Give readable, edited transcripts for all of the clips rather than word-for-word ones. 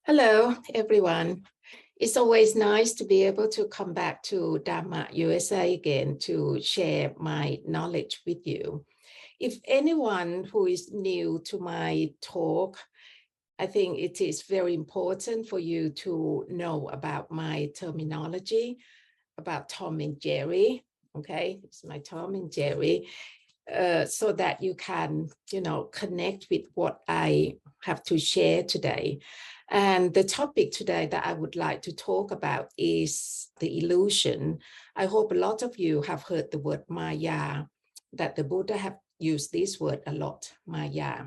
Hello, everyone. It's always nice to be able to come back to DhammaUSA again to share my knowledge with you. If anyone who is new to my talk, I think it is very important for you to know about my terminology, about Tom and Jerry. Okay, it's my Tom and Jerry, so that you can, connect with what I have to share today. And the topic today that I would like to talk about is the illusion. I hope a lot of you have heard the word Maya, that the Buddha have used this word a lot, Maya.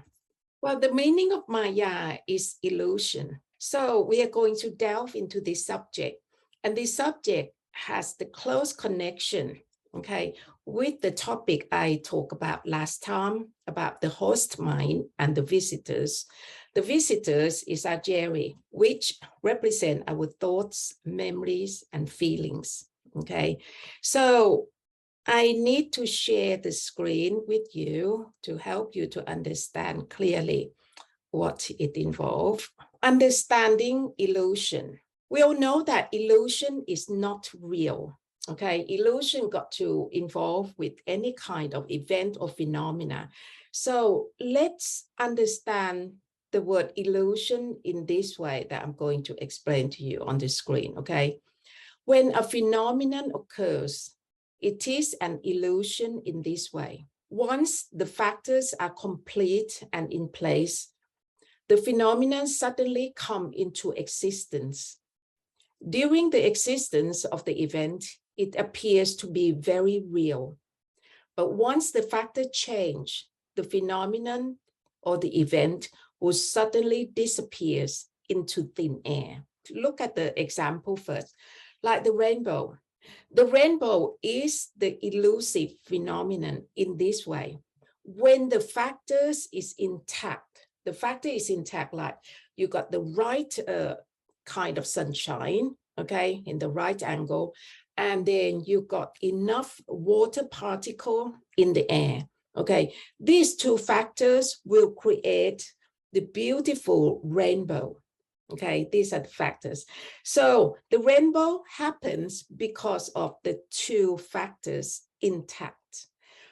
Well, the meaning of Maya is illusion. So we are going to delve into this subject. And this subject has the close connection, okay, with the topic I talked about last time, about the host mind and the visitors. The visitors is our Jerry, which represent our thoughts, memories, and feelings, okay? So I need to share the screen with you to help you to understand clearly what it involves. Understanding illusion. We all know that illusion is not real. Okay, illusion got to involve with any kind of event or phenomena. So let's understand the word illusion in this way that I'm going to explain to you on the screen, okay? When a phenomenon occurs, it is an illusion in this way. Once the factors are complete and in place, the phenomenon suddenly come into existence. During the existence of the event, it appears to be very real. But once the factor change, the phenomenon or the event will suddenly disappears into thin air. Look at the example first, like the rainbow. The rainbow is the elusive phenomenon in this way. When the factors is intact, the factor is intact, like you got the right kind of sunshine, okay, in the right angle, and then you got enough water particle in the air, okay? These two factors will create the beautiful rainbow. Okay, these are the factors. So the rainbow happens because of the two factors intact.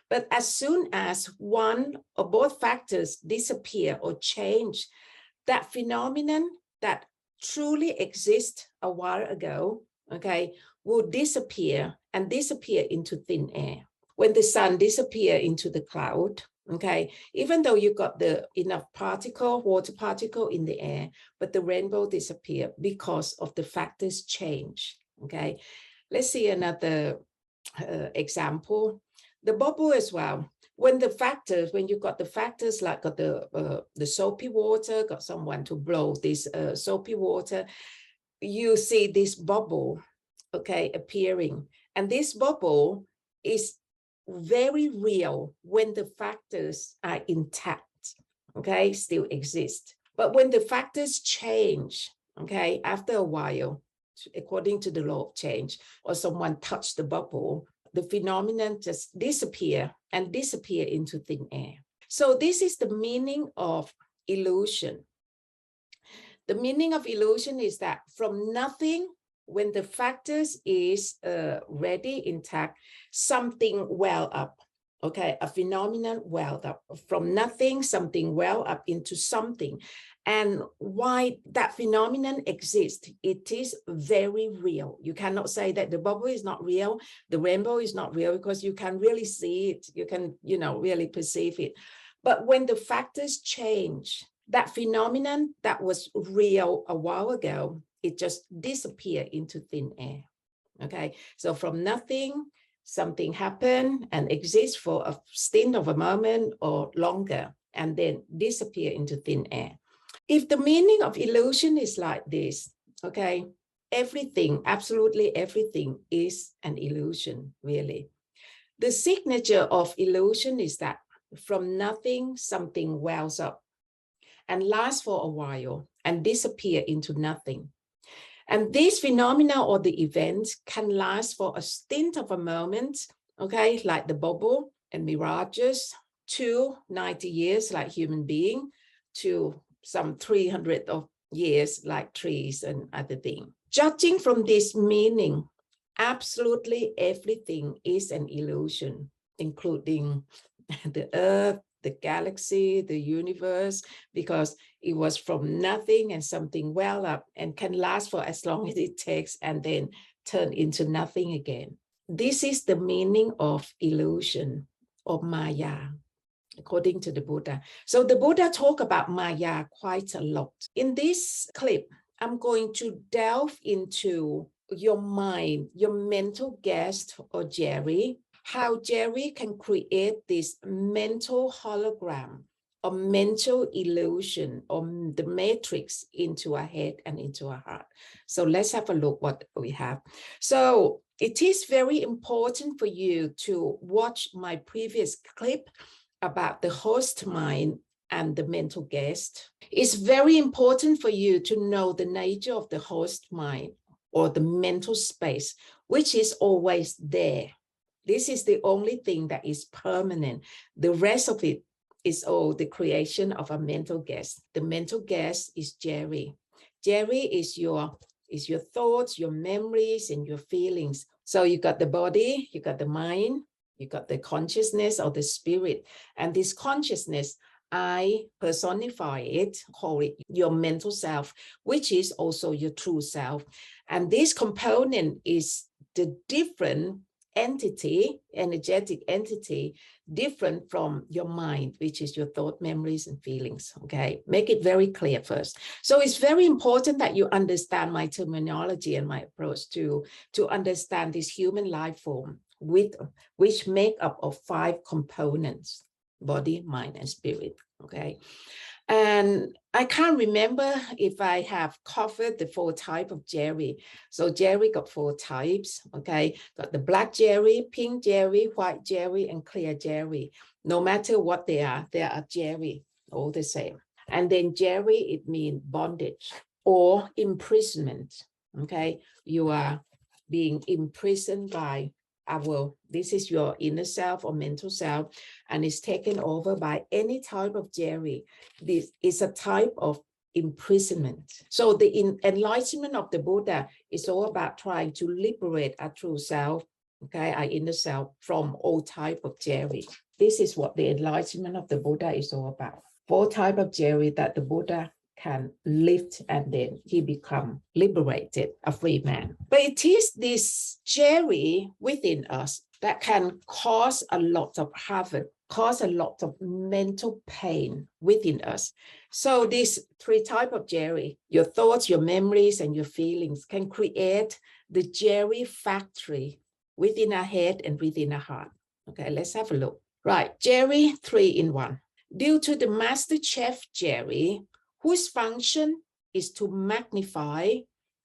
But as soon as one or both factors disappear or change, that phenomenon that truly exists a while ago, okay, will disappear and disappear into thin air. When the sun disappears into the cloud, okay, even though you got the enough particle, water particle in the air, but the rainbow disappear because of the factors change, okay. Let's see another example. The bubble as well. When the factors, when you got the factors like got the soapy water, got someone to blow this soapy water, you see this bubble, okay, appearing. And this bubble is very real when the factors are intact, okay, still exist. But when the factors change, okay, after a while, according to the law of change, or someone touched the bubble, the phenomenon just disappear and disappear into thin air. So this is the meaning of illusion. The meaning of illusion is that from nothing, when the factors is ready, intact, something well up, okay, a phenomenon welled up. From nothing, something well up into something. And why that phenomenon exists, it is very real. You cannot say that the bubble is not real, the rainbow is not real, because you can really see it, you can, really perceive it. But when the factors change, that phenomenon that was real a while ago, it just disappeared into thin air, okay? So from nothing, something happened and exists for a stint of a moment or longer, and then disappear into thin air. If the meaning of illusion is like this, okay, everything, absolutely everything is an illusion, really. The signature of illusion is that from nothing, something wells up and lasts for a while and disappear into nothing. And these phenomena or the events can last for a stint of a moment, okay, like the bubble and mirages, to 90 years like human being, to some 300 or years, like trees and other things. Judging from this meaning, absolutely everything is an illusion, including the earth, the galaxy, the universe, because it was from nothing and something well up and can last for as long as it takes and then turn into nothing again. This is the meaning of illusion, or Maya, according to the Buddha. So the Buddha talked about Maya quite a lot. In this clip, I'm going to delve into your mind, your mental guest or Jerry, how Jerry can create this mental hologram or mental illusion or the matrix into our head and into our heart. So let's have a look what we have. So it is very important for you to watch my previous clip about the host mind and the mental guest. It's very important for you to know the nature of the host mind or the mental space, which is always there. This is the only thing that is permanent. The rest of it is all the creation of a mental guest. The mental guest is Jerry. Jerry is your thoughts, your memories, and your feelings. So you got the body, you got the mind, you got the consciousness or the spirit. And this consciousness, I personify it, call it your mental self, which is also your true self. And this component is the different entity, energetic entity, different from your mind, which is your thought, memories, and feelings. Okay, make it very clear first. So it's very important that you understand my terminology and my approach to understand this human life form, which make up of 5 components: body, mind, and spirit. Okay. And I can't remember if I have covered the 4 types of Jerry. So Jerry got 4 types, okay? Got the black Jerry, pink Jerry, white Jerry, and clear Jerry. No matter what they are Jerry, all the same. And then Jerry, it means bondage or imprisonment, okay? You are being imprisoned by this is your inner self or mental self, and is taken over by any type of Jerry. This is a type of imprisonment. So the enlightenment of the Buddha is all about trying to liberate our true self, okay, our inner self, from all type of Jerry. This is what the enlightenment of the Buddha is all about. 4 types of Jerry that the Buddha can lift, and then he become liberated, a free man. But it is this Jerry within us that can cause a lot of havoc, cause a lot of mental pain within us. So these 3 types of Jerry, your thoughts, your memories, and your feelings, can create the Jerry factory within our head and within our heart. Okay, let's have a look. Right, Jerry 3 in 1. Due to the master chef Jerry, whose function is to magnify,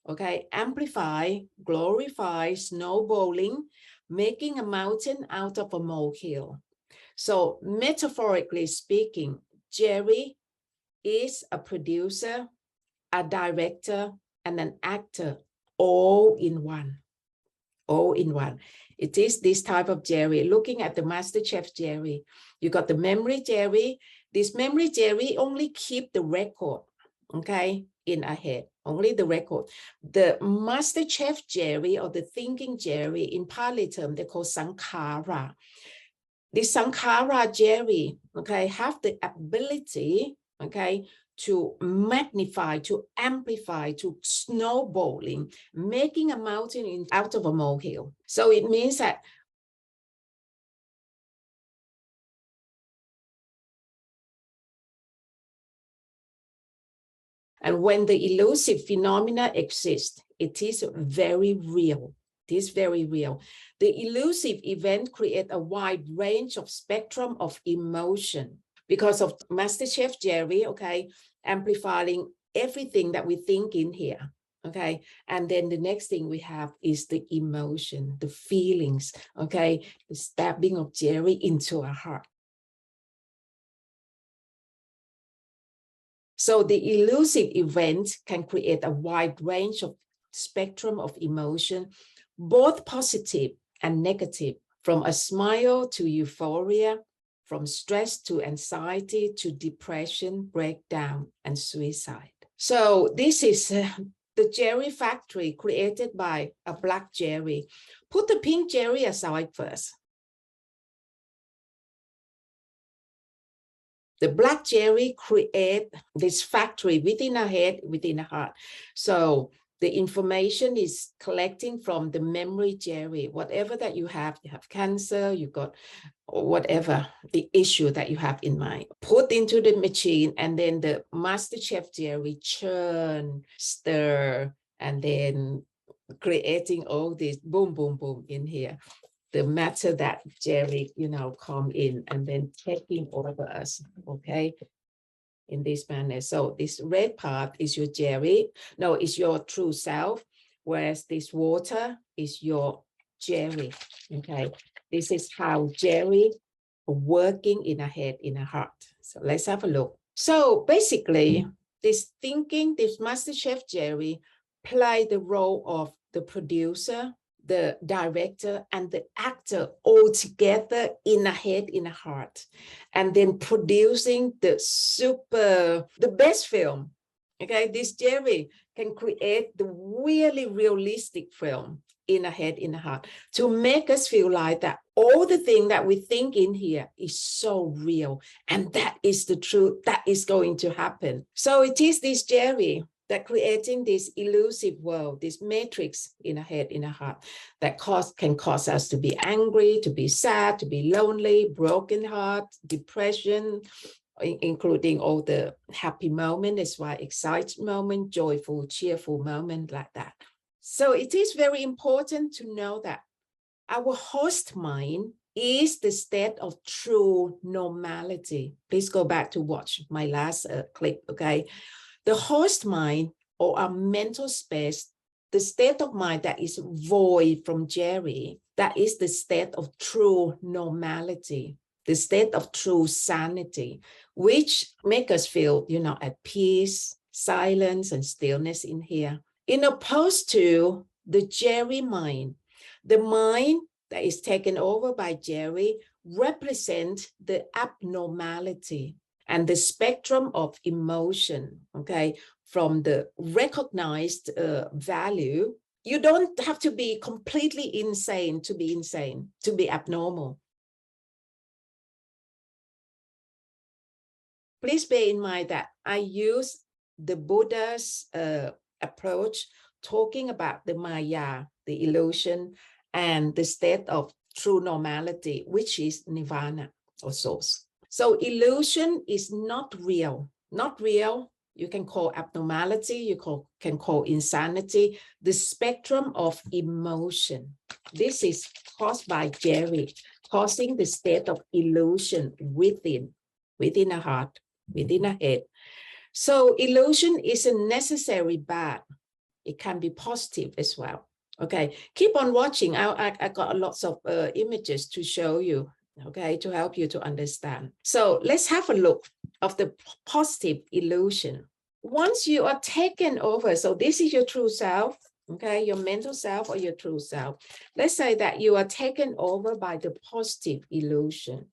okay, amplify, glorify snowballing, making a mountain out of a molehill. So metaphorically speaking, Jerry is a producer, a director, and an actor, all in one. All in one. It is this type of Jerry. Looking at the master chef Jerry, you got the memory Jerry. This memory Jerry only keep the record, okay, in our head, only the record. The master chef Jerry or the thinking Jerry, in Pali term, they call Sankhara. The Sankhara Jerry, okay, have the ability, okay, to magnify, to amplify, to snowballing, making a mountain out of a molehill. So it means that and when the elusive phenomena exist, it is very real. It is very real. The elusive event creates a wide range of spectrum of emotion because of Master Chef Jerry, okay, amplifying everything that we think in here, okay? And then the next thing we have is the emotion, the feelings, okay? The stabbing of Jerry into our heart. So the elusive event can create a wide range of spectrum of emotion, both positive and negative, from a smile to euphoria, from stress to anxiety to depression, breakdown, and suicide. So this is the Jerry factory created by a black Jerry. Put the pink Jerry aside first. The black Jerry create this factory within our head, within our heart. So the information is collecting from the memory Jerry, whatever that you have cancer, you got whatever the issue that you have in mind, put into the machine, and then the master chef Jerry churn, stir, and then creating all this boom, boom, boom in here. The matter that Jerry, come in and then taking over us, okay, in this manner. So this red part is your Jerry, no, it's your true self, whereas this water is your Jerry, okay. This is how Jerry working in a head, in a heart. So let's have a look. So basically, this thinking, this master chef Jerry play the role of the producer, the director, and the actor all together in a head, in a heart, and then producing the best film. Okay, this Jerry can create the really realistic film in a head, in a heart, to make us feel like that all the thing that we think in here is so real, and that is the truth, that is going to happen. So it is this Jerry that creating this elusive world, this matrix in a head, in a heart, that can cause us to be angry, to be sad, to be lonely, broken heart, depression, including all the happy moment as well, excited moment, joyful, cheerful moment, like that. So it is very important to know that our host mind is the state of true normality. Please go back to watch my last clip, okay? The host mind, or our mental space, the state of mind that is void from Jerry, that is the state of true normality, the state of true sanity, which make us feel, at peace, silence, and stillness in here. In opposed to the Jerry mind, the mind that is taken over by Jerry represent the abnormality and the spectrum of emotion, okay, from the recognized value. You don't have to be completely insane, to be abnormal. Please bear in mind that I use the Buddha's approach, talking about the Maya, the illusion, and the state of true normality, which is nirvana or source. So illusion is not real. Not real, you can call abnormality, you can call insanity, the spectrum of emotion. This is caused by Jerry, causing the state of illusion within a heart, within a head. So illusion isn't necessarily bad. It can be positive as well. Okay, keep on watching. I got lots of images to show you, okay, to help you to understand. So let's have a look of the positive illusion. Once you are taken over, so this is your true self, okay, your mental self or your true self. Let's say that you are taken over by the positive illusion.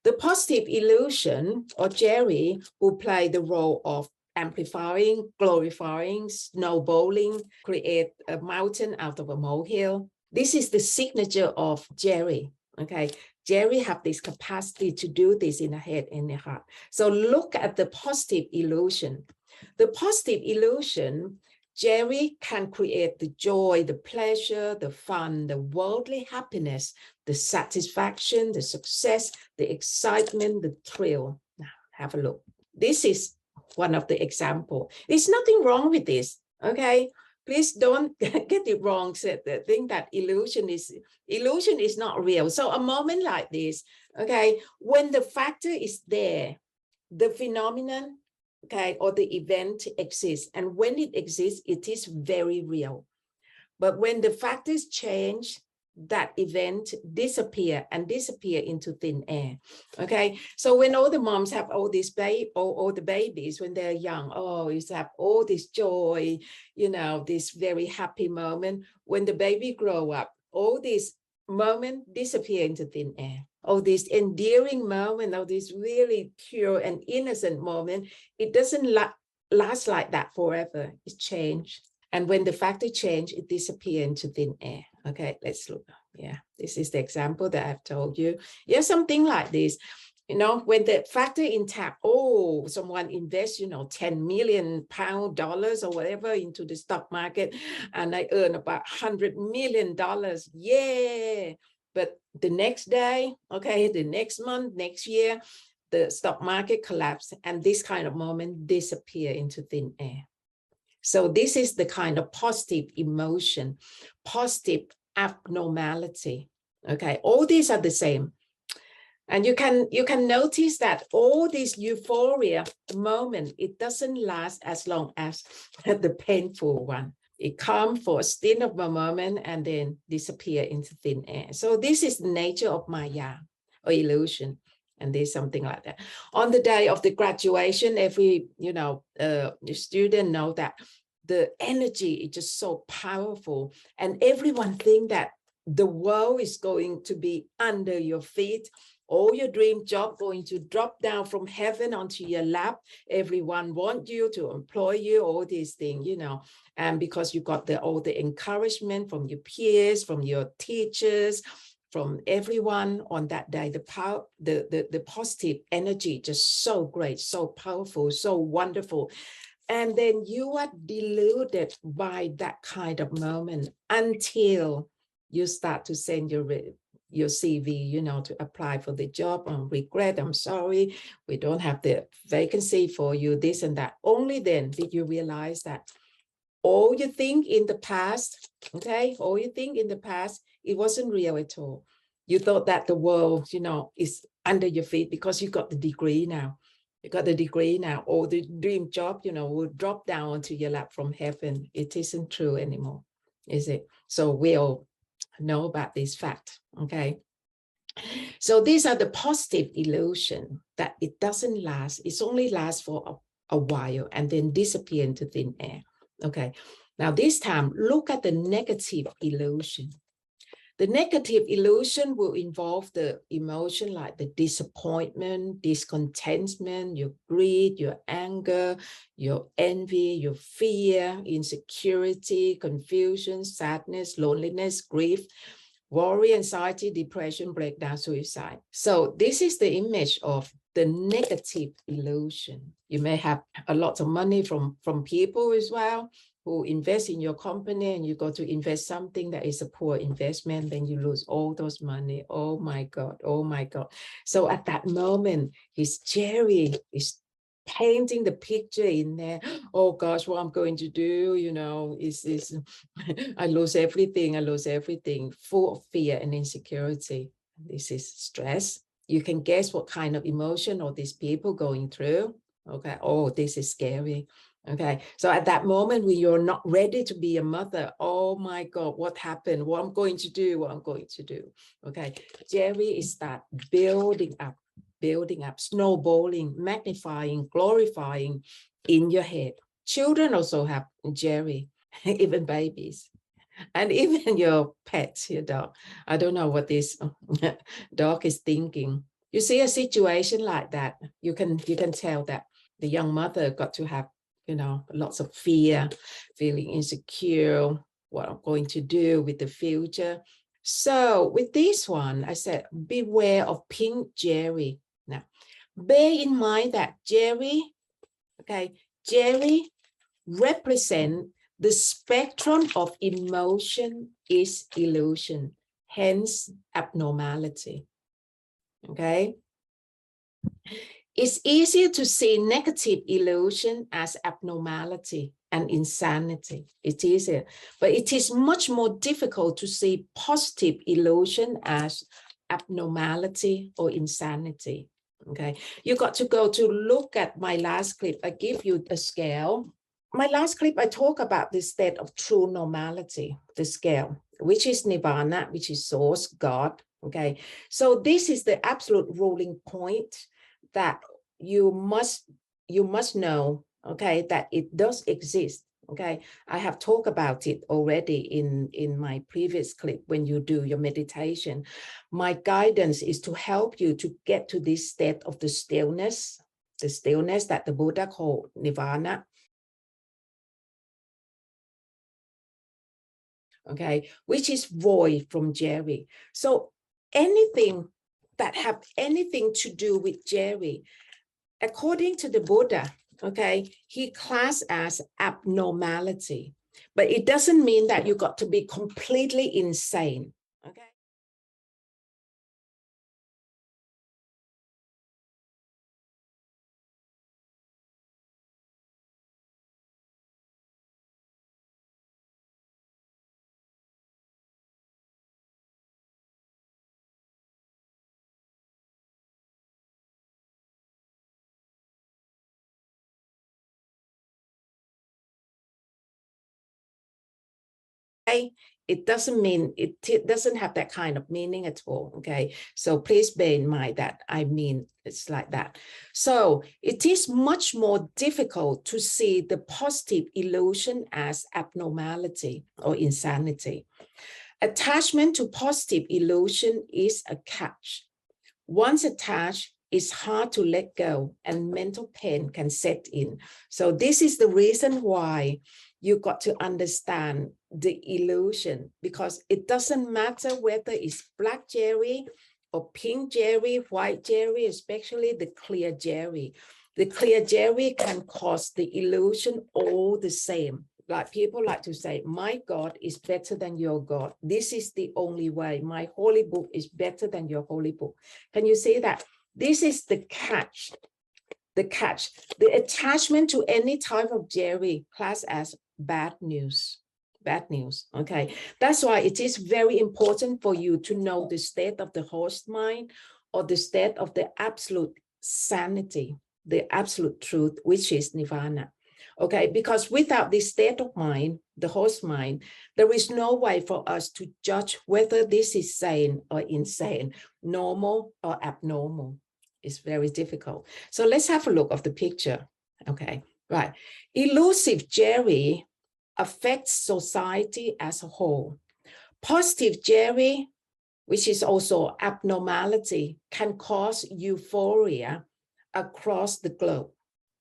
The positive illusion, or Jerry, will play the role of amplifying, glorifying, snowballing, create a mountain out of a molehill. This is the signature of Jerry, okay? Jerry have this capacity to do this in the head and the heart. So look at the positive illusion. The positive illusion, Jerry can create the joy, the pleasure, the fun, the worldly happiness, the satisfaction, the success, the excitement, the thrill. Now, have a look. This is one of the examples. There's nothing wrong with this, okay? Please don't get it wrong. Think that illusion is not real. So a moment like this, okay, when the factor is there, the phenomenon, okay, or the event exists, and when it exists, it is very real. But when the factors change, that event disappear into thin air. Okay, so when all the moms have all these all the babies when they're young, you have all this joy, this very happy moment. When the baby grow up, all these moments disappear into thin air. All this endearing moment, all this really pure and innocent moment, it doesn't last like that forever. It changed. And when the factor change, it disappears into thin air. Okay, let's look. Yeah, this is the example that I've told you. Yeah, something like this. You know, when the factor intact, oh, someone invests, you know, 10 million dollars or whatever into the stock market, and I earn about $100 million. Yeah. But the next day, okay, the next month, next year, the stock market collapsed, and this kind of moment disappear into thin air. So this is the kind of positive emotion, positive abnormality. Okay, all these are the same. And you can notice that all this euphoria moment, it doesn't last as long as the painful one. It comes for a stint of a moment and then disappear into thin air. So this is the nature of Maya or illusion. And there's something like that. On the day of the graduation, every student know that the energy is just so powerful, and everyone think that the world is going to be under your feet. All your dream job going to drop down from heaven onto your lap. Everyone want you to employ you, all these things, you know, and because you got all the encouragement from your peers, from your teachers, from everyone on that day, the positive energy, just so great, so powerful, so wonderful. And then you are deluded by that kind of moment until you start to send your CV, you know, to apply for the job. And regret, I'm sorry, we don't have the vacancy for you, this and that. Only then did you realize that all you think in the past, okay, all you think in the past, it wasn't real at all. You thought that the world, you know, is under your feet because you got the degree now. You got the degree now, or the dream job, you know, will drop down onto your lap from heaven. It isn't true anymore, is it? So we all know about this fact, okay? So these are the positive illusion that it doesn't last. It's only lasts for a while and then disappear into thin air. Okay, now this time, look at the negative illusion. The negative illusion will involve the emotion like the disappointment, discontentment, your greed, your anger, your envy, your fear, insecurity, confusion, sadness, loneliness, grief, worry, anxiety, depression, breakdown, suicide. So this is the image of the negative illusion. You may have a lot of money from people as well who invest in your company, and you go to invest something that is a poor investment, then you lose all those money. Oh my God, oh my God. So at that moment, Jerry is painting the picture in there. Oh gosh, what I'm going to do, you know, is I lose everything, full of fear and insecurity. This is stress. You can guess what kind of emotion all these people going through. Okay, oh, this is scary. Okay, so at that moment when you're not ready to be a mother, oh my God, what happened? What I'm going to do, Okay, Jerry is start building up, snowballing, magnifying, glorifying in your head. Children also have Jerry, even babies. And even your pets, your dog. I don't know what this dog is thinking. You see a situation like that, you can tell that the young mother got to have, you know, lots of fear, feeling insecure, what I'm going to do with the future. So with this one, I said, beware of pink Jerry. Now, bear in mind that Jerry represent the spectrum of emotion is illusion, hence abnormality. Okay. It's easier to see negative illusion as abnormality and insanity. It's easier, but it is much more difficult to see positive illusion as abnormality or insanity. Okay, you got to go to look at my last clip. I give you a scale. My last clip, I talk about the state of true normality, the scale, which is nirvana, which is source, God. Okay, so this is the absolute ruling point that you must know, okay, that it does exist. Okay, I have talked about it already in my previous clip. When you do your meditation, my guidance is to help you to get to this state of the stillness that the Buddha called nirvana. okay, which is void from Jerry. So anything that have anything to do with Jerry, according to the Buddha, okay, he classed as abnormality, but it doesn't mean that you got to be completely insane, okay? It doesn't mean, it doesn't have that kind of meaning at all, okay? So please bear in mind that I mean it's like that. So it is much more difficult to see the positive illusion as abnormality or insanity. Attachment to positive illusion is a catch. Once attached, it's hard to let go and mental pain can set in. So this is the reason why you got to understand the illusion, because it doesn't matter whether it's black Jerry or pink Jerry, white Jerry, especially the clear Jerry. The clear Jerry can cause the illusion all the same. Like people like to say, my God is better than your God. This is the only way. My holy book is better than your holy book. Can you see that? This is the catch. The catch. The attachment to any type of Jerry class as bad news. Bad news. Okay. That's why it is very important for you to know the state of the host mind or the state of the absolute sanity, the absolute truth, which is nirvana. Okay, because without this state of mind, the host mind, there is no way for us to judge whether this is sane or insane, normal or abnormal. It's very difficult. So let's have a look of the picture. Okay, right. Elusive Jerry affects society as a whole. Positive Jerry, which is also abnormality, can cause euphoria across the globe.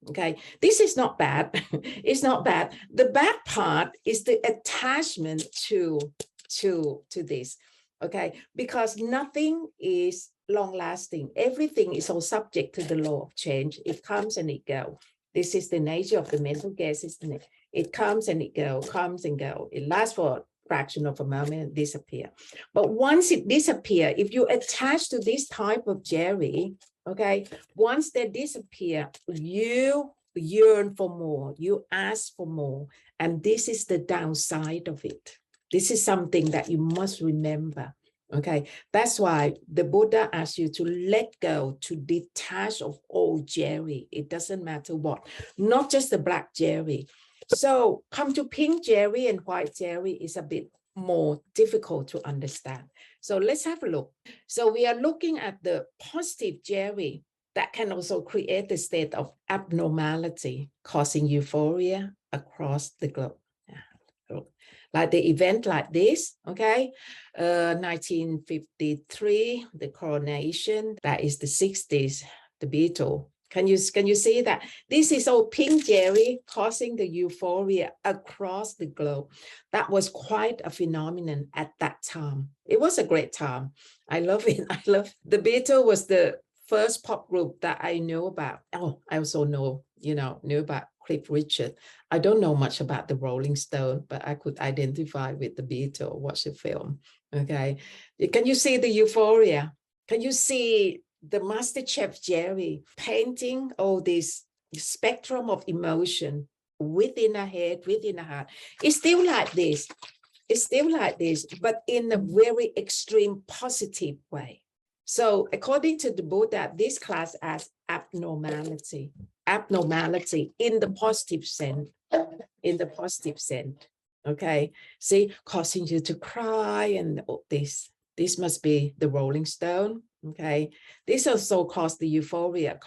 Okay, this is not bad. It's not bad. The bad part is the attachment to this. Okay, because nothing is long lasting. Everything is all subject to the law of change. It comes and it goes. This is the nature of the mental gas, isn't it? It comes and it goes, comes and goes. It lasts for a fraction of a moment and disappear. But once it disappears, if you attach to this type of Jerry, okay, once they disappear, you yearn for more, you ask for more. And this is the downside of it. This is something that you must remember. Okay, that's why the Buddha asks you to let go, to detach of all Jerry. It doesn't matter what, not just the black Jerry. So come to pink Jerry and white Jerry is a bit more difficult to understand. So let's have a look. So we are looking at the positive Jerry that can also create a state of abnormality, causing euphoria across the globe. Like the event like this, okay, 1953, the coronation, that is the 60s, the Beatles. Can you see that? This is all pink Jerry causing the euphoria across the globe. That was quite a phenomenon at that time. It was a great time. I love it. I love the Beatles was the first pop group that I know about. Oh, I also know, knew about Cliff Richard. I don't know much about the Rolling Stone, but I could identify with the Beatles, watch the film. Okay. Can you see the euphoria? Can you see the Master Chef Jerry painting all this spectrum of emotion within a head, within a heart? It's still like this. It's still like this, but in a very extreme positive way. So according to the Buddha, this class as abnormality in the positive sense, okay? See, causing you to cry and this must be the Rolling Stone, okay? This also caused the euphoria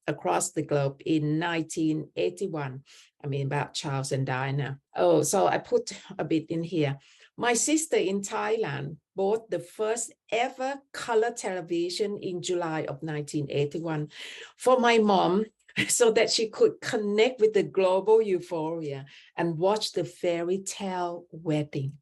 across the globe in 1981. I mean, about Charles and Diana. Oh, so I put a bit in here. My sister in Thailand bought the first ever color television in July of 1981 for my mom so that she could connect with the global euphoria and watch the fairy tale wedding.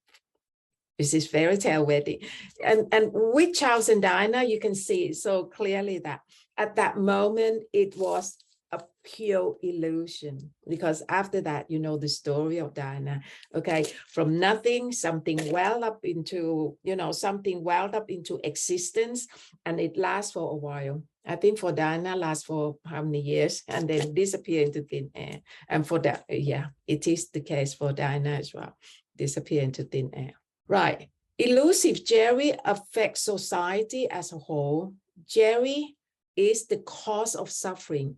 This is fairy tale wedding. And with Charles and Diana, you can see so clearly that at that moment, it was a pure illusion, because after that, you know the story of Diana. Okay, from nothing, something welled up into, something welled up into existence, and it lasts for a while. I think for Diana, lasts for how many years, and then disappear into thin air. And for that, yeah, it is the case for Diana as well, disappear into thin air. Right. Elusive Jerry affects society as a whole. Jerry is the cause of suffering.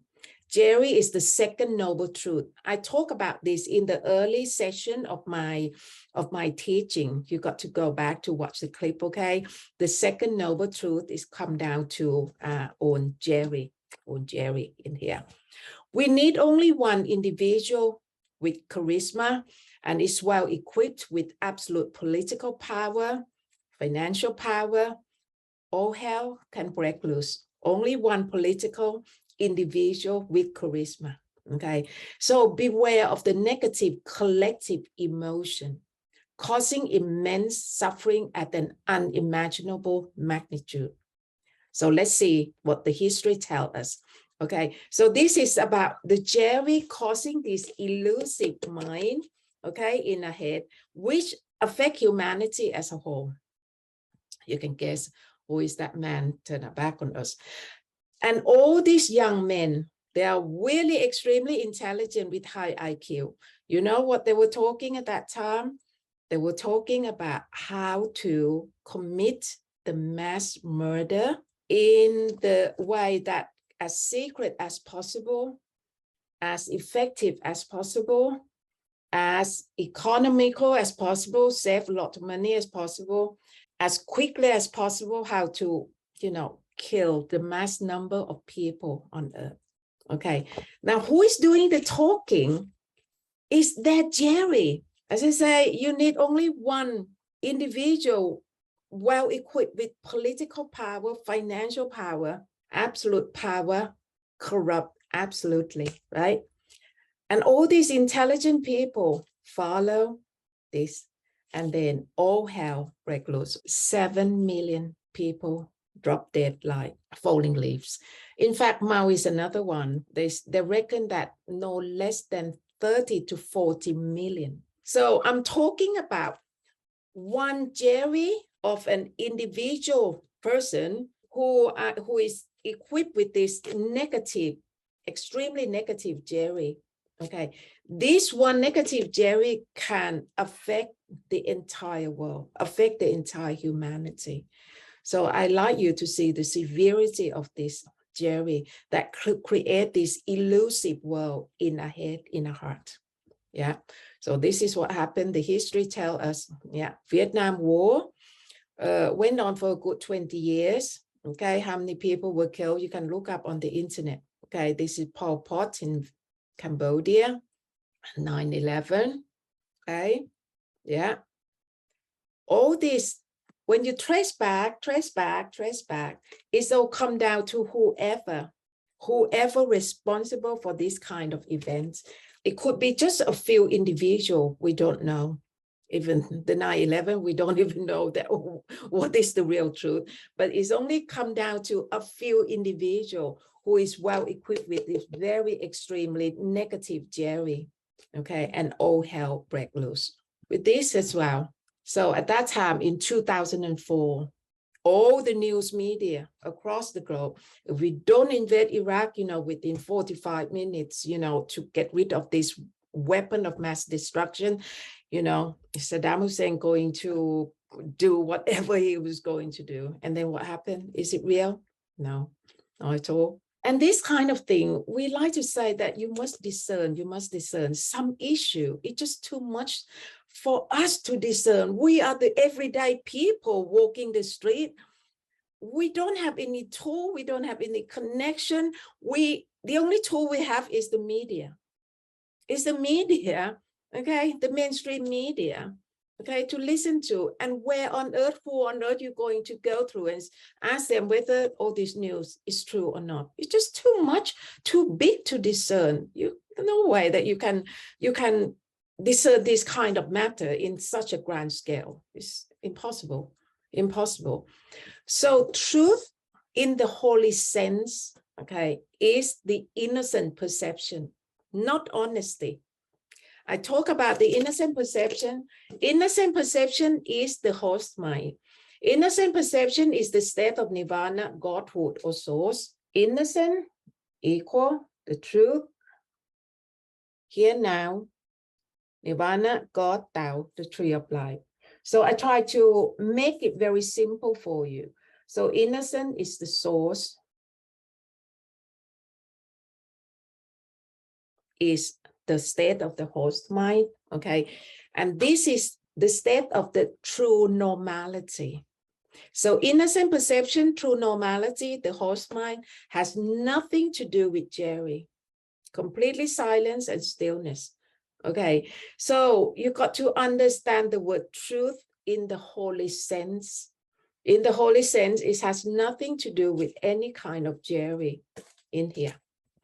Jerry is the second noble truth. I talk about this in the early session of my teaching. You got to go back to watch the clip, okay? The second noble truth is come down to on Jerry in here. We need only one individual with charisma and is well equipped with absolute political power, financial power. All hell can break loose. Only one political individual with charisma. Okay, so beware of the negative collective emotion causing immense suffering at an unimaginable magnitude. So let's see what the history tells us. Okay, so this is about the Jerry causing this elusive mind, okay, in a head, which affect humanity as a whole. You can guess who is that man turning back on us. And all these young men, they are really extremely intelligent with high IQ. You know what they were talking at that time? They were talking about how to commit the mass murder in the way that as secret as possible, as effective as possible, as economical as possible, save a lot of money as possible, as quickly as possible, how to, kill the mass number of people on earth. Okay, now who is doing the talking? Is that Jerry? As I say, you need only one individual well equipped with political power, financial power, absolute power, corrupt, absolutely, right? And all these intelligent people follow this, and then all hell break loose. 7 million people drop dead like falling leaves. In fact, Mao is another one. They reckon that no less than 30 to 40 million. So I'm talking about one Jerry of an individual person who is equipped with this negative, extremely negative Jerry. Okay, this one negative Jerry can affect the entire world, affect the entire humanity. So I like you to see the severity of this Jerry that create this elusive world in a head, in a heart. Yeah. So this is what happened. The history tells us, yeah, Vietnam War went on for a good 20 years. Okay, how many people were killed? You can look up on the internet. Okay, this is Pol Pot in Cambodia, 9/11. Okay, yeah. All this, when you trace back, it's all come down to whoever responsible for this kind of events. It could be just a few individuals, we don't know. Even the 9/11, we don't even know that what is the real truth. But it's only come down to a few individuals who is well equipped with this very extremely negative Jerry. Okay, and all hell break loose with this as well. So at that time in 2004, all the news media across the globe, if we don't invade Iraq, within 45 minutes, to get rid of this weapon of mass destruction, Saddam Hussein going to do whatever he was going to do. And then what happened? Is it real? No, not at all. And this kind of thing, we like to say that you must discern some issue. It's just too much for us to discern. We are the everyday people walking the street. We don't have any tool. We don't have any connection. The only tool we have is the media. It's the media, okay? The mainstream media, okay, to listen to. And who on earth you're going to go through and ask them whether all this news is true or not. It's just too much, too big to discern. No way that you can discern this kind of matter in such a grand scale. Impossible. Impossible. So truth in the holy sense, okay, is the innocent perception, not honesty. I talk about the innocent perception. Innocent perception is the host mind. Innocent perception is the state of nirvana, Godhood, or source. Innocent equal the truth. Here now, nirvana, God, Tao, the tree of life. So I try to make it very simple for you. So innocent is the source, is the state of the host mind, okay? And this is the state of the true normality. So innocent perception, true normality, the host mind, has nothing to do with Jerry. Completely silence and stillness. Okay, so you got to understand the word truth in the holy sense. In the holy sense, it has nothing to do with any kind of Jerry in here.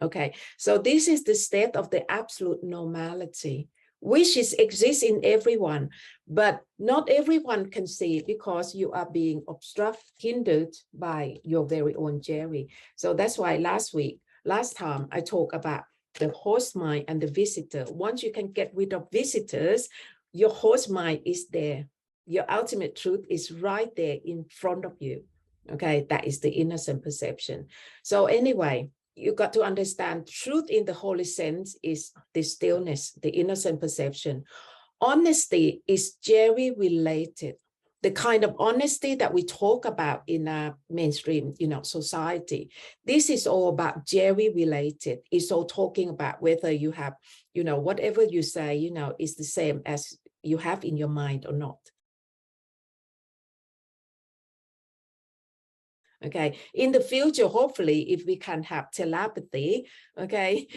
Okay, so this is the state of the absolute normality, which exists in everyone, but not everyone can see it because you are being obstructed, hindered by your very own Jerry. So that's why last time I talked about the host mind and the visitor. Once you can get rid of visitors, your host mind is there. Your ultimate truth is right there in front of you. Okay, that is the innocent perception. So anyway, you got to understand truth in the holy sense is the stillness, the innocent perception. Honesty is Jerry related. The kind of honesty that we talk about in our mainstream, society. This is all about Jerry related. It's all talking about whether you have, whatever you say, is the same as you have in your mind or not. Okay, in the future, hopefully, if we can have telepathy, okay,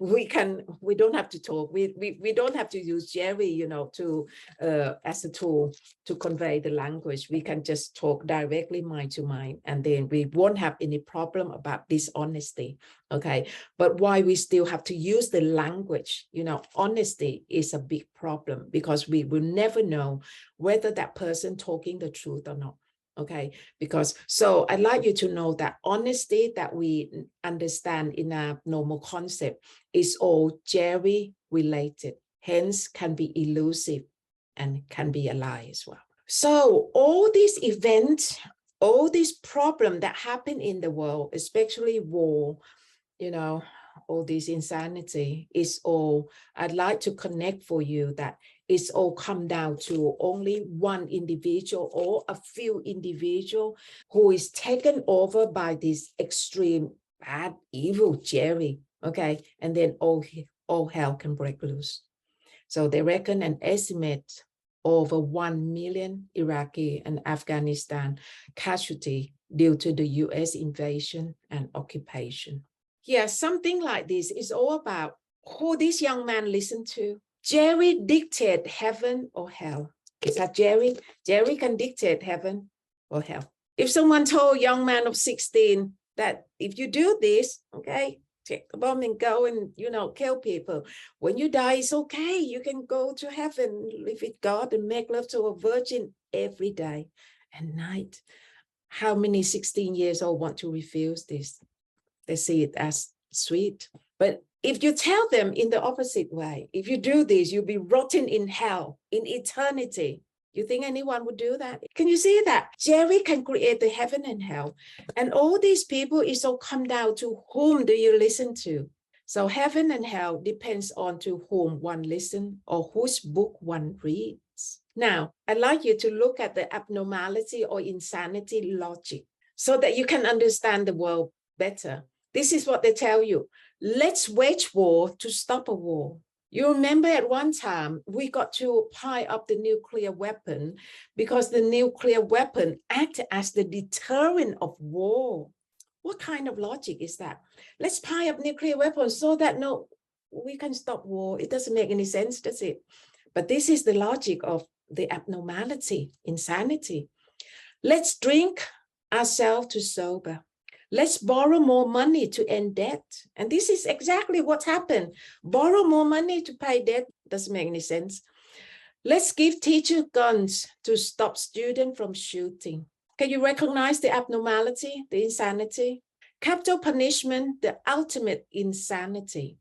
we don't have to talk. We don't have to use Jerry, to as a tool to convey the language. We can just talk directly mind to mind, and then we won't have any problem about dishonesty. Okay, but why we still have to use the language? Honesty is a big problem because we will never know whether that person talking the truth or not. Okay, because so I'd like you to know that honesty that we understand in a normal concept is all Jerry related, hence can be elusive and can be a lie as well. So all these events, all these problems that happen in the world, especially war, all this insanity is all, I'd like to connect for you that it's all come down to only one individual or a few individual who is taken over by this extreme bad, evil Jerry, okay? And then all hell can break loose. So they reckon and estimate over 1 million Iraqi and Afghanistan casualty due to the US invasion and occupation. Yeah, something like this is all about who this young man listened to. Jerry dictate heaven or hell. Is that Jerry? Jerry can dictate heaven or hell. If someone told a young man of 16 that if you do this, okay, take the bomb and go and, kill people. When you die, it's okay. You can go to heaven, live with God and make love to a virgin every day and night. How many 16 years old want to refuse this? They see it as sweet. But if you tell them in the opposite way, if you do this, you'll be rotten in hell, in eternity. You think anyone would do that? Can you see that? Jerry can create the heaven and hell. And all these people, is all come down to whom do you listen to? So heaven and hell depends on to whom one listens or whose book one reads. Now, I'd like you to look at the abnormality or insanity logic so that you can understand the world better. This is what they tell you. Let's wage war to stop a war. You remember at one time, we got to pile up the nuclear weapon because the nuclear weapon acted as the deterrent of war. What kind of logic is that? Let's pile up nuclear weapons so that we can stop war. It doesn't make any sense, does it? But this is the logic of the abnormality, insanity. Let's drink ourselves to sober. Let's borrow more money to end debt. And this is exactly what's happened. Borrow more money to pay debt. Doesn't make any sense. Let's give teacher guns to stop students from shooting. Can you recognize the abnormality, the insanity? Capital punishment, the ultimate insanity.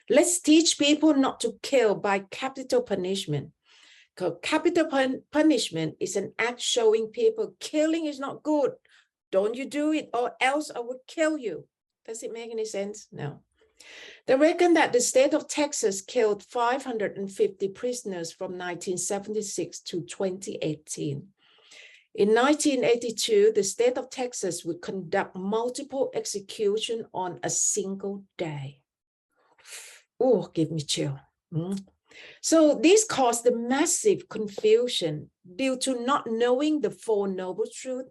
Let's teach people not to kill by capital punishment. Because capital punishment is an act showing people killing is not good. Don't you do it or else I will kill you. Does it make any sense? No. They reckon that the state of Texas killed 550 prisoners from 1976 to 2018. In 1982, the state of Texas would conduct multiple executions on a single day. Oh, give me chill. So this caused the massive confusion due to not knowing the Four Noble Truths.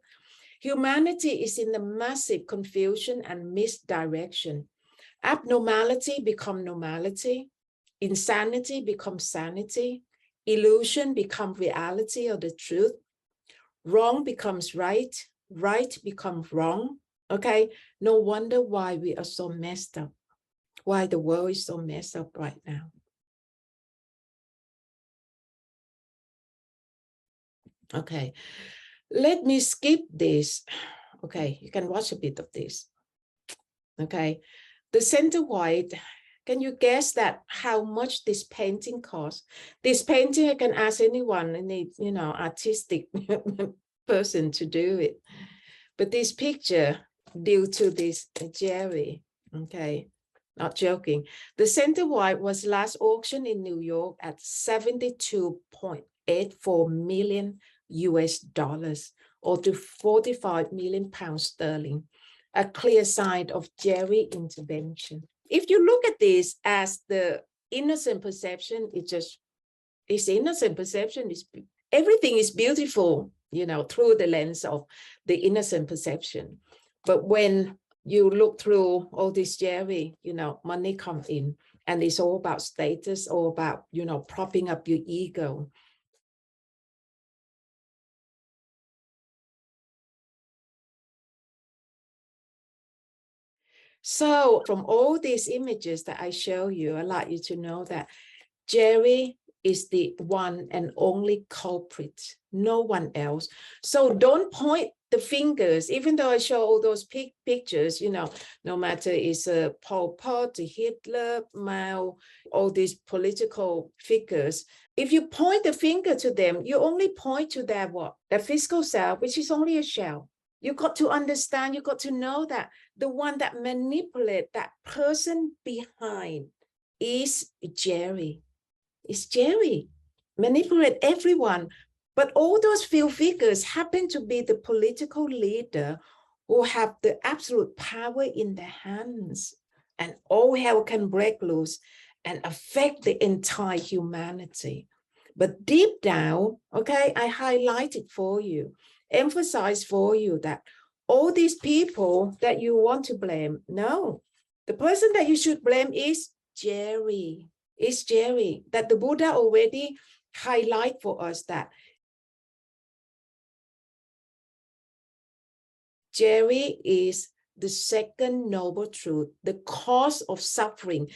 Humanity is in the massive confusion and misdirection. Abnormality becomes normality. Insanity becomes sanity. Illusion becomes reality or the truth. Wrong becomes right. Right becomes wrong. Okay, no wonder why we are so messed up. Why the world is so messed up right now. Okay, let me skip this. Okay, you can watch a bit of this. Okay, the center white, can you guess that how much this painting costs? This painting, I can ask anyone, any, artistic person to do it. But this picture, due to this Jerry, okay, not joking. The center white was last auctioned in New York at 72.84 million US dollars, or to 45 million pounds sterling, a clear sign of Jerry intervention. If you look at this as the innocent perception, it's innocent perception. Everything is beautiful, through the lens of the innocent perception. But when you look through all this Jerry, money comes in, and it's all about status, all about, propping up your ego. So from all these images that I show you, I'd like you to know that Jerry is the one and only culprit, no one else. So don't point the fingers, even though I show all those pictures, no matter it's a Pol Pot, Hitler, Mao, all these political figures. If you point the finger to them, you only point to their what? Their physical self, which is only a shell. You got to understand, you got to know that the one that manipulates, that person behind is Jerry. It's Jerry. Manipulate everyone. But all those few figures happen to be the political leader who have the absolute power in their hands. And all hell can break loose and affect the entire humanity. But deep down, okay, I highlighted for you, emphasize for you that all these people that you want to blame, no, the person that you should blame is Jerry. It's Jerry, that the Buddha already highlight for us that Jerry is the second noble truth, the cause of suffering,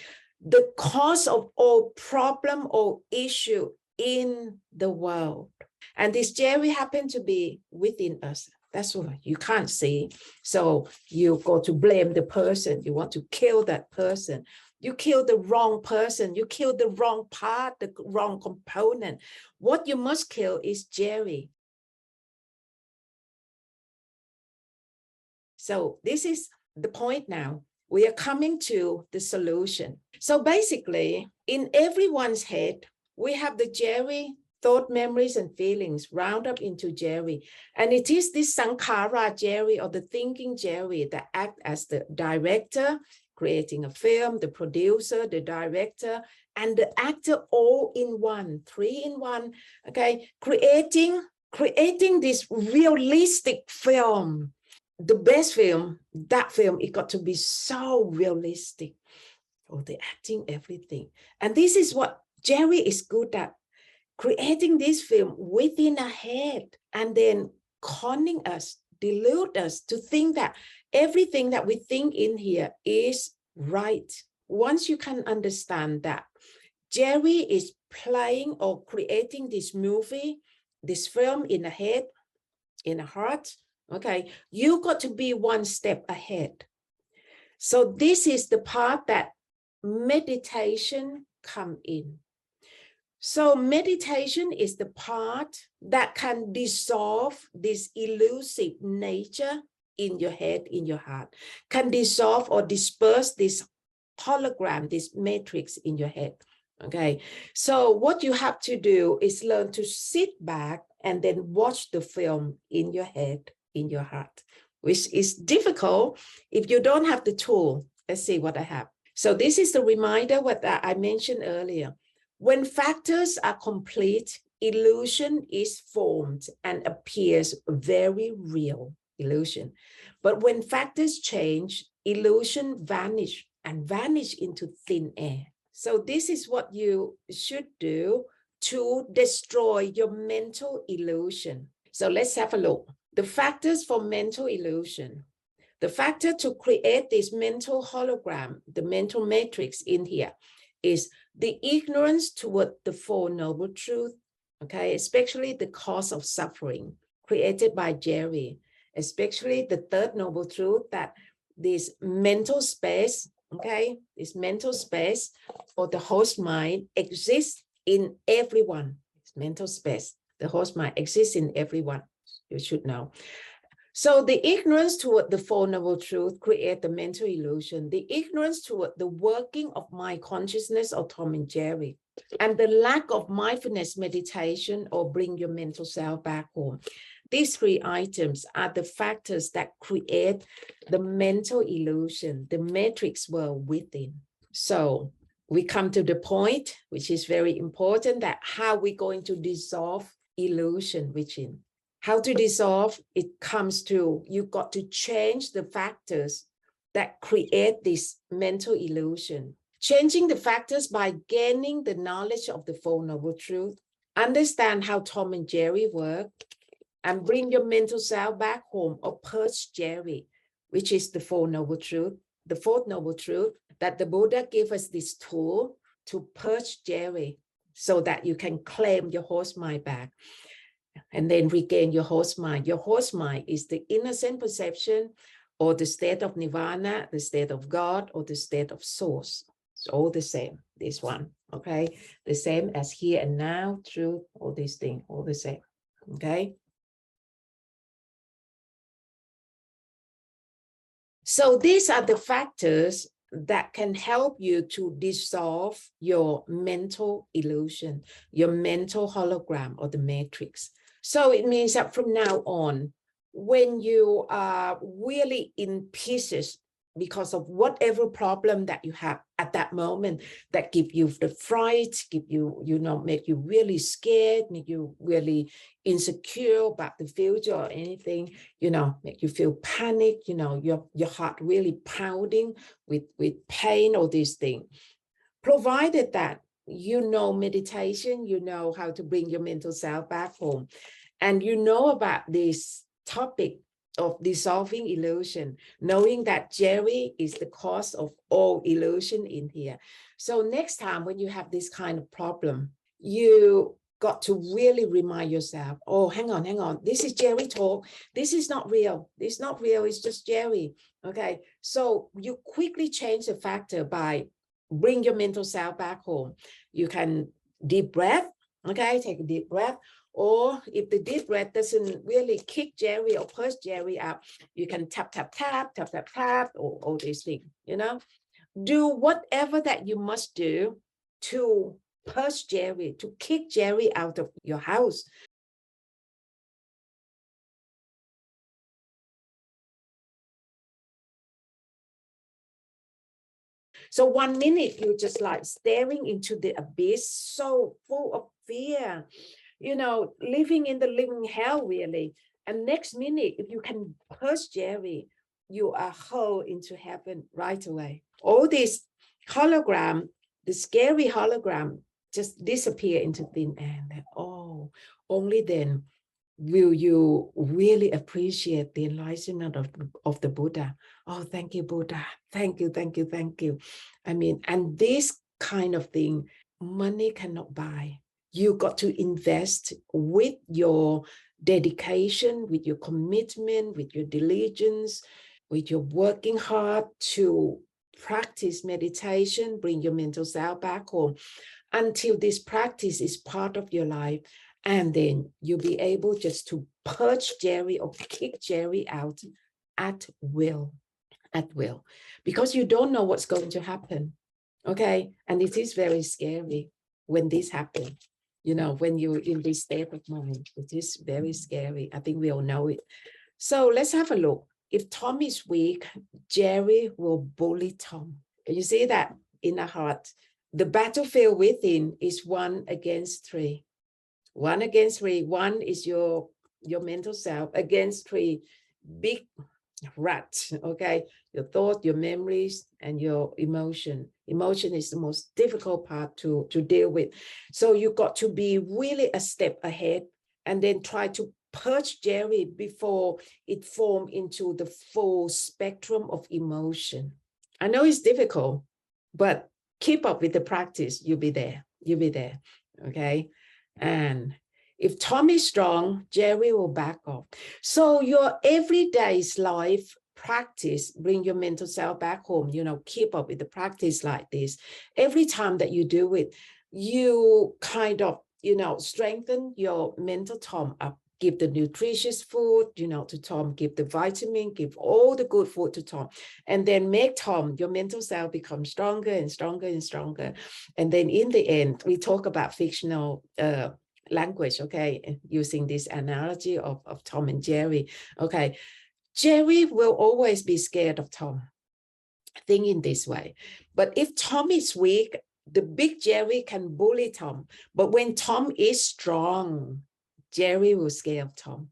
the cause of all problem or issue in the world. And this Jerry happened to be within us. That's what you can't see. So you go to blame the person. You want to kill that person. You kill the wrong person. You kill the wrong part, the wrong component. What you must kill is Jerry. So this is the point now. We are coming to the solution. So basically, in everyone's head, we have the Jerry thought, memories, and feelings round up into Jerry. And it is this Sankhara Jerry, or the thinking Jerry, that act as the director, creating a film, the producer, the director, and the actor all in one, three in one, okay? Creating this realistic film. The best film, that film, it got to be so realistic. Oh, the acting, everything. And this is what Jerry is good at, creating this film within a head and then conning us, delude us to think that everything that we think in here is right. Once you can understand that Jerry is playing or creating this movie, this film in the head, in the heart, okay, you got to be one step ahead. So this is the part that meditation come in. So meditation is the part that can dissolve this elusive nature in your head, in your heart, can dissolve or disperse this hologram, this matrix in your head. Okay, so what you have to do is learn to sit back and then watch the film in your head, in your heart, which is difficult if you don't have the tool. Let's see what I have. So this is the reminder what I mentioned earlier. When factors are complete, illusion is formed and appears very real, illusion. But when factors change, illusion vanish and vanish into thin air. So this is what you should do to destroy your mental illusion. So let's have a look. The factors for mental illusion. The factor to create this mental hologram, the mental matrix in here, is the ignorance toward the Four Noble Truths, okay, especially the cause of suffering created by Jerry, especially the third Noble Truth, that this mental space, okay, this mental space or the host mind exists in everyone. This mental space, the host mind exists in everyone, you should know. So the ignorance toward the Four Noble Truths create the mental illusion, the ignorance toward the working of my consciousness or Tom and Jerry, and the lack of mindfulness meditation or bring your mental self back home. These three items are the factors that create the mental illusion, the matrix world within. So we come to the point, which is very important, that how we're going to dissolve illusion within. How to dissolve, it comes to, you've got to change the factors that create this mental illusion. Changing the factors by gaining the knowledge of the Four Noble Truths, understand how Tom and Jerry work, and bring your mental self back home or purge Jerry, which is the Four Noble Truths. The Fourth Noble Truth, that the Buddha gave us this tool to purge Jerry so that you can claim your host mind back and then regain your host mind. Your host mind is the innocent perception or the state of nirvana, the state of God, or the state of source. It's all the same, this one, okay? The same as here and now, truth, all these things, all the same, okay? So these are the factors that can help you to dissolve your mental illusion, your mental hologram or the matrix. So it means that from now on, when you are really in pieces because of whatever problem that you have at that moment that give you the fright, give you, make you really scared, make you really insecure about the future or anything, make you feel panic, your heart really pounding with pain or this thing. Provided that meditation, how to bring your mental self back home, and about this topic of dissolving illusion, knowing that Jerry is the cause of all illusion in here. So next time when you have this kind of problem, you got to really remind yourself, oh, hang on, this is Jerry talk. This is not real. It's not real. It's just Jerry. Okay. So you quickly change the factor by bring your mental self back home. You can deep breath. Okay. Take a deep breath. Or if the deep breath doesn't really kick Jerry or push Jerry out, you can tap, or all these things, Do whatever that you must do to push Jerry, to kick Jerry out of your house. So 1 minute, you're just like staring into the abyss, so full of fear, living in the living hell, really. And next minute, if you can push Jerry, you are hurled into heaven right away. All this hologram, the scary hologram, just disappear into thin air. And oh, only then will you really appreciate the enlightenment of the Buddha. Oh, thank you, Buddha. Thank you. I mean, and this kind of thing money cannot buy. You got to invest with your dedication, with your commitment, with your diligence, with your working hard to practice meditation, bring your mental self back home until this practice is part of your life. And then you'll be able just to purge Jerry or kick Jerry out at will, because you don't know what's going to happen. Okay. And it is very scary when this happens. You know, when you're in this state of mind, it is very scary. I think we all know it. So let's have a look. If Tom is weak, Jerry will bully Tom. Can you see that in the heart? The battlefield within is 1 against 3. 1 against 3. 1 is your mental self against 3 big rat. Okay, your thought, your memories, and your emotion. Emotion is the most difficult part to deal with. So you got to be really a step ahead and then try to purge Jerry before it forms into the full spectrum of emotion. I know it's difficult, but keep up with the practice. You'll be there. You'll be there. Okay. And if Tom is strong, Jerry will back off. So your everyday's life practice, bring your mental self back home, you know, keep up with the practice like this. Every time that you do it, you kind of, you know, strengthen your mental Tom up. Give the nutritious food, you know, to Tom, give the vitamin, give all the good food to Tom, and then make Tom, your mental self, become stronger and stronger and stronger. And then in the end, we talk about fictional language, okay, using this analogy of Tom and Jerry. Okay, Jerry will always be scared of Tom. Think in this way. But if Tom is weak, the big Jerry can bully Tom. But when Tom is strong, Jerry will scare of Tom.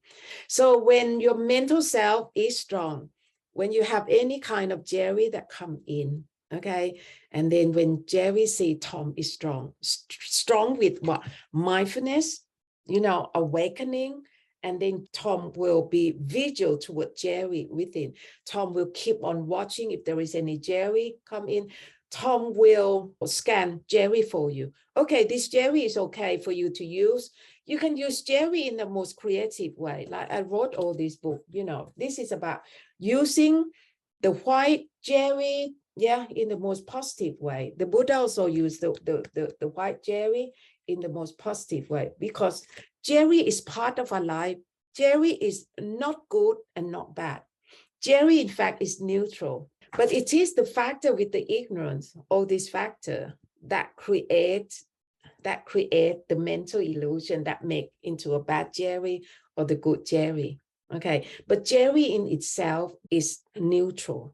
So when your mental self is strong, when you have any kind of Jerry that come in, okay, and then when Jerry see Tom is strong, strong with what? Mindfulness, you know, awakening, and then Tom will be vigilant toward Jerry within. Tom will keep on watching if there is any Jerry come in. Tom will scan Jerry for you. Okay, this Jerry is okay for you to use. You can use Jerry in the most creative way. Like I wrote all this book, you know, this is about using the white Jerry, yeah, in the most positive way. The Buddha also used the white Jerry in the most positive way, because Jerry is part of our life. Jerry is not good and not bad. Jerry, in fact, is neutral. But it is the factor with the ignorance, all this factor, that create the mental illusion that make into a bad Jerry or the good Jerry. Okay, but Jerry in itself is neutral.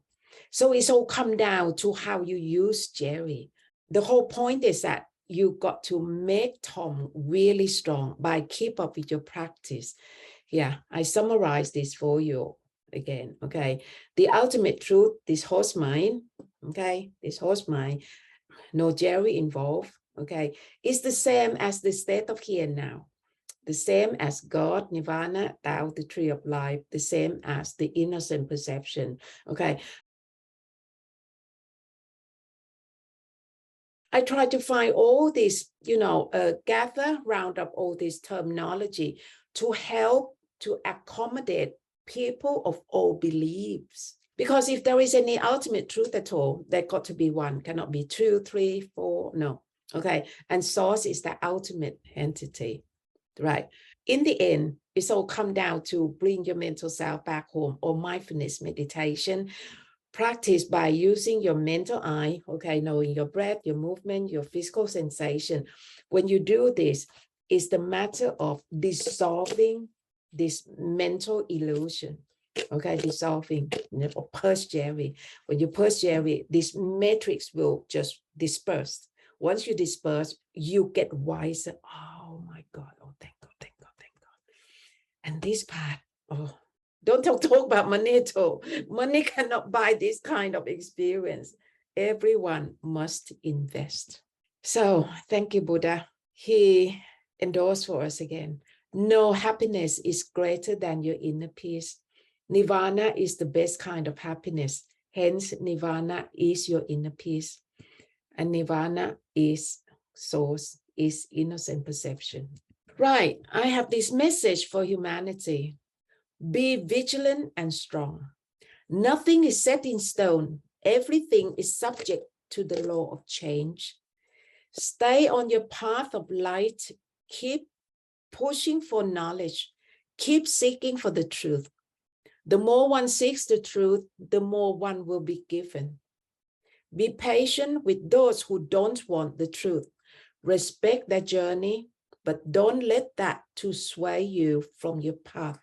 So it's all come down to how you use Jerry. The whole point is that you got to make Tom really strong by keep up with your practice. Yeah, I summarize this for you again. Okay, the ultimate truth, this horse mind, okay, this horse mind, no Jerry involved, okay, is the same as the state of here and now, the same as God, Nirvana, Tao, the tree of life, the same as the innocent perception. Okay, I try to find all this, you know, gather, round up all this terminology to help to accommodate people of all beliefs. Because if there is any ultimate truth at all, there got to be one, cannot be 2, 3, 4, no. Okay, and source is the ultimate entity, right? In the end, it's all come down to bring your mental self back home, or mindfulness meditation. Practice by using your mental eye, okay, knowing your breath, your movement, your physical sensation. When you do this, it's the matter of dissolving this mental illusion, okay, dissolving, or purge Jerry. When you purge Jerry, this matrix will just disperse. Once you disperse, you get wiser. Oh my God, oh thank God, thank God, thank God. And this part, oh, don't talk about money at all. Money cannot buy this kind of experience. Everyone must invest. So thank you, Buddha. He endorsed for us again. No happiness is greater than your inner peace. Nirvana is the best kind of happiness. Hence, Nirvana is your inner peace. And Nirvana is source is innocent perception. Right, I have this message for humanity. Be vigilant and strong. Nothing is set in stone. Everything is subject to the law of change. Stay on your path of light. Keep pushing for knowledge. Keep seeking for the truth. The more one seeks the truth, the more one will be given. Be patient with those who don't want the truth. Respect their journey, but don't let that to sway you from your path.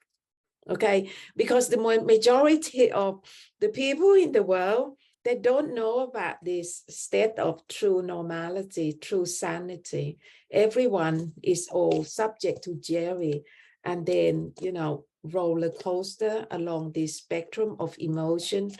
Okay, because the majority of the people in the world, they don't know about this state of true normality, true sanity. Everyone is all subject to Jerry, and then, you know, roller coaster along this spectrum of emotion,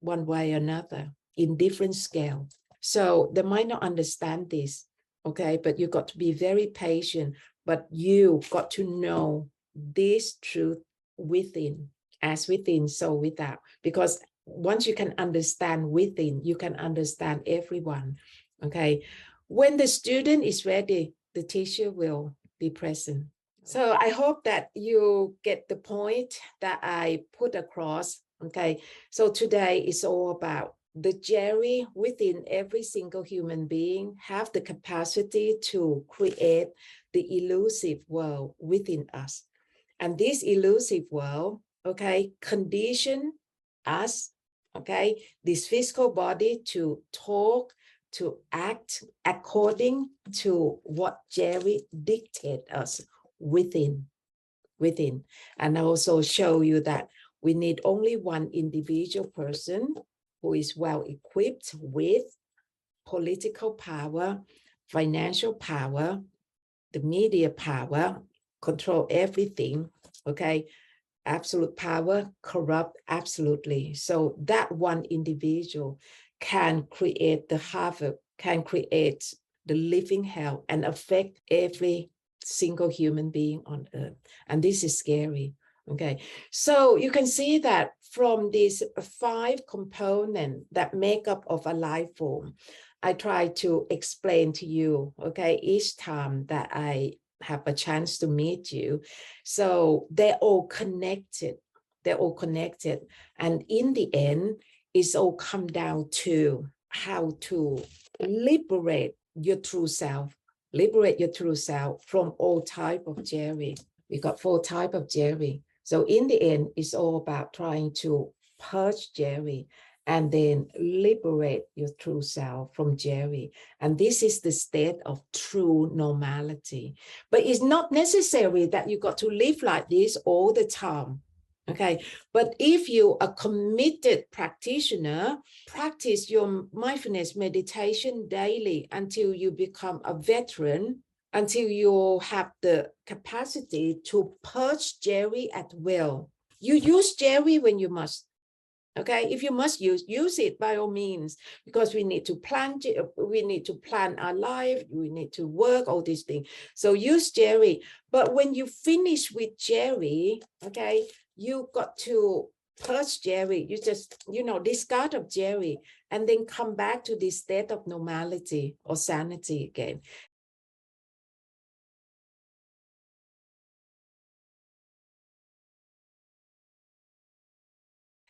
one way or another, in different scale. So they might not understand this, okay, but you've got to be very patient, but you got to know this truth within, as within, so without, because once you can understand within, you can understand everyone. Okay, when the student is ready, the teacher will be present. So I hope that you get the point that I put across. Okay, so today is all about the Jerry within every single human being have the capacity to create the elusive world within us. And this elusive world, okay, condition us, okay, this physical body to talk, to act according to what Jerry dictated us within. And I also show you that we need only one individual person who is well equipped with political power, financial power, the media power, control everything, okay? Absolute power, corrupt, absolutely. So that one individual can create the havoc, can create the living hell and affect every single human being on earth. And this is scary, okay? So you can see that from these 5 components that make up of a life form, I try to explain to you, okay, each time that I have a chance to meet you. So they're all connected. They're all connected. And in the end, it's all come down to how to liberate your true self. Liberate your true self from all type of Jerry. We got 4 types of Jerry. So in the end, it's all about trying to purge Jerry and then liberate your true self from Jerry. And this is the state of true normality. But it's not necessary that you got to live like this all the time. Okay, but if you are a committed practitioner, practice your mindfulness meditation daily until you become a veteran, until you have the capacity to purge Jerry at will. You use Jerry when you must. Okay, if you must use it by all means, because we need to plan our life, we need to work, all these things. So use Jerry. But when you finish with Jerry, okay, you got to purge Jerry. You just, discard of Jerry and then come back to this state of normality or sanity again.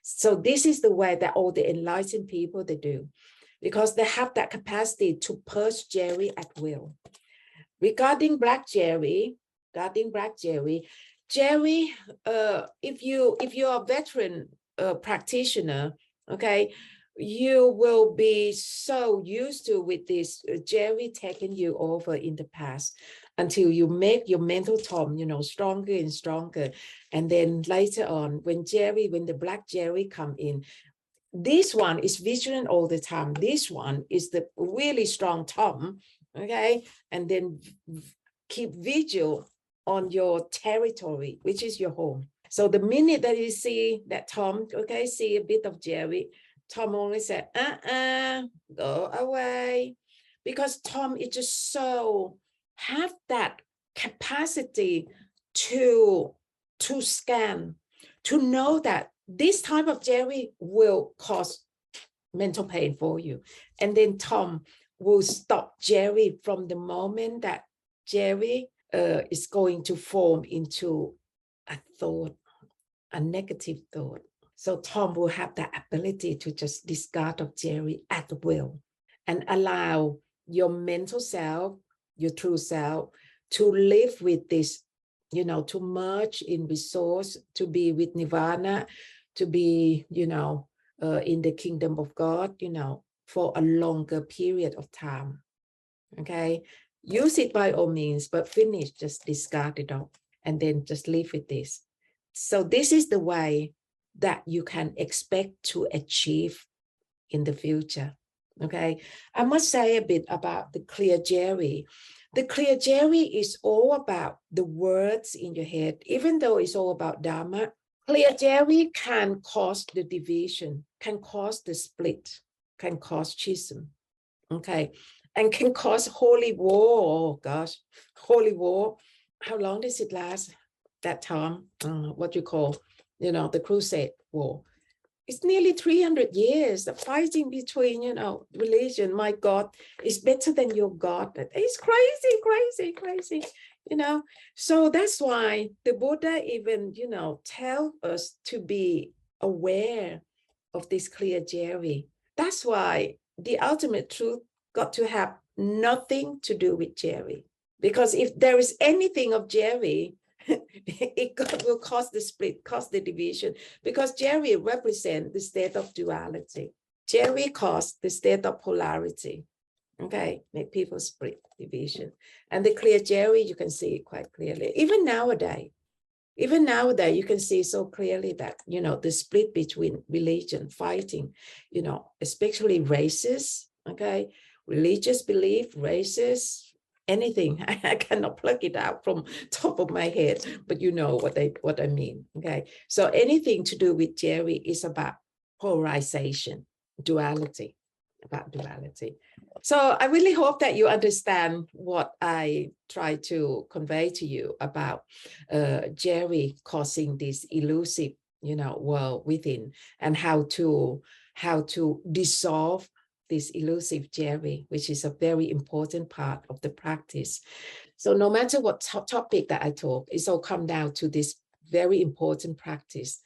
So this is the way that all the enlightened people, they do, because they have that capacity to purge Jerry at will. Regarding black Jerry, Jerry, if you're a veteran practitioner, okay, you will be so used to with this Jerry taking you over in the past until you make your mental tom, stronger and stronger. And then later on, when the black Jerry come in, this one is vigilant all the time. This one is the really strong tom, okay? And then keep vigil on your territory, which is your home. So the minute that you see that tom, okay, see a bit of Jerry, Tom only said, go away. Because Tom is just so have that capacity to scan, to know that this type of Jerry will cause mental pain for you. And then Tom will stop Jerry from the moment that Jerry is going to form into a thought, a negative thought. So Tom will have the ability to just discard of Jerry at will and allow your mental self, your true self, to live with this, you know, to merge in resource, to be with Nirvana, to be, you know, in the kingdom of God, you know, for a longer period of time. Okay, use it by all means, but finish, just discard it all and then just live with this. So this is the way that you can expect to achieve in the future. Okay, I must say a bit about the clear Jerry. The clear Jerry is all about the words in your head, even though it's all about Dharma. Clear Jerry can cause the division, can cause the split, can cause schism. Okay, and can cause holy war. Oh gosh, holy war. How long does it last? That time, what you call, you know, the Crusade War. It's nearly 300 years of fighting between, you know, religion. My God is better than your God. It's crazy, crazy, crazy, you know. So that's why the Buddha even, you know, tell us to be aware of this clear Jerry. That's why the ultimate truth got to have nothing to do with Jerry. Because if there is anything of Jerry, it will cause the split, cause the division, because Jerry represents the state of duality. Jerry caused the state of polarity. Okay, make people split, division. And the clear Jerry, you can see it quite clearly. Even nowadays, you can see so clearly that, you know, the split between religion, fighting, you know, especially races, okay, religious belief, races, anything. I cannot pluck it out from top of my head, but you know what I mean, okay? So anything to do with Jerry is about polarization, duality, about duality. So I really hope that you understand what I try to convey to you about Jerry causing this elusive, you know, world within, and how to dissolve this elusive Jerry, which is a very important part of the practice. So no matter what topic that I talk, it's all come down to this very important practice,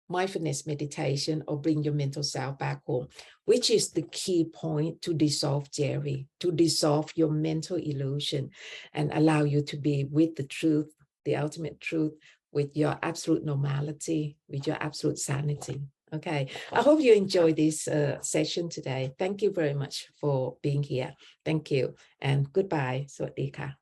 mindfulness meditation, or bring your mental self back home, which is the key point to dissolve Jerry, to dissolve your mental illusion and allow you to be with the truth, the ultimate truth, with your absolute normality, with your absolute sanity. Okay, I hope you enjoyed this session today. Thank you very much for being here. Thank you and goodbye. สวัสดีค่ะ